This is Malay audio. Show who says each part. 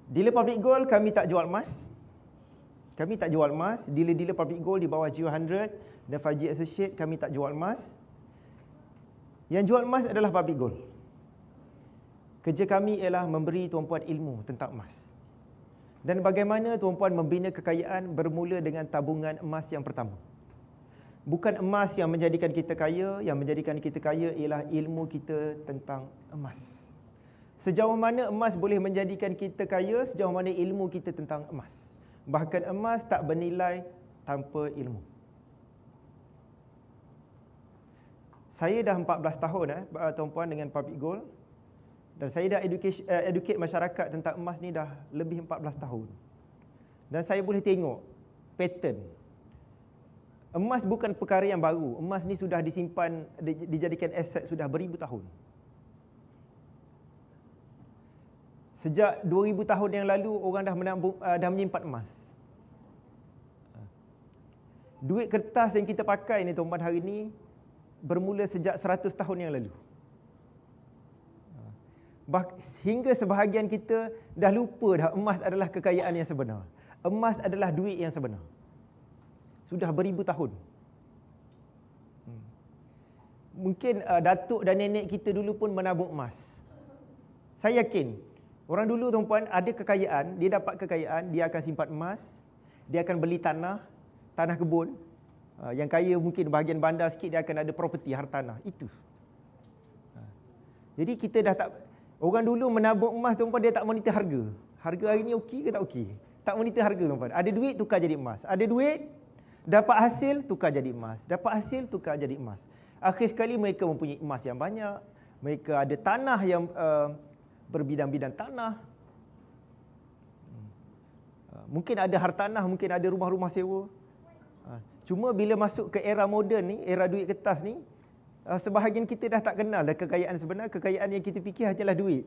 Speaker 1: Dealer public gold kami tak jual emas. Kami tak jual emas. Dealer-dealer public gold di bawah G100 dan 5G Associate kami tak jual emas. Yang jual emas adalah public gold. Kerja kami ialah memberi tuan-puan ilmu tentang emas. Dan bagaimana tuan-puan membina kekayaan bermula dengan tabungan emas yang pertama. Bukan emas yang menjadikan kita kaya, yang menjadikan kita kaya ialah ilmu kita tentang emas. Sejauh mana emas boleh menjadikan kita kaya, sejauh mana ilmu kita tentang emas. Bahkan emas tak bernilai tanpa ilmu. Saya dah 14 tahun tuan-puan dengan public gold. Dan saya dah educate masyarakat tentang emas ni dah lebih 14 tahun. Dan saya boleh tengok pattern. Emas bukan perkara yang baru. Emas ni sudah disimpan, dijadikan aset sudah beribu tahun. Sejak 2000 tahun yang lalu, orang dah menyimpan emas. Duit kertas yang kita pakai ni tuan-tuan hari ni, bermula sejak 100 tahun yang lalu. Hingga sebahagian kita dah lupa dah emas adalah kekayaan yang sebenar. Emas adalah duit yang sebenar. Sudah beribu tahun. Mungkin datuk dan nenek kita dulu pun menabung emas. Saya yakin, orang dulu tuan-puan ada kekayaan, dia dapat kekayaan, dia akan simpan emas, dia akan beli tanah kebun. Yang kaya mungkin bahagian bandar sikit, dia akan ada properti, hartanah. Itu. Jadi kita dah tak... Orang dulu menabung emas tuan-puan, dia tak monitor harga. Harga hari ni okey ke tak okey? Tak monitor harga tuan-puan. Ada duit, tukar jadi emas. Ada duit, dapat hasil, tukar jadi emas. Dapat hasil, tukar jadi emas. Akhir sekali mereka mempunyai emas yang banyak. Mereka ada tanah yang berbidang-bidang tanah. Mungkin ada hartanah, mungkin ada rumah-rumah sewa. Cuma bila masuk ke era moden ni, era duit kertas ni, sebahagian kita dah tak kenal dah kekayaan sebenar. Kekayaan yang kita fikir hanyalah duit.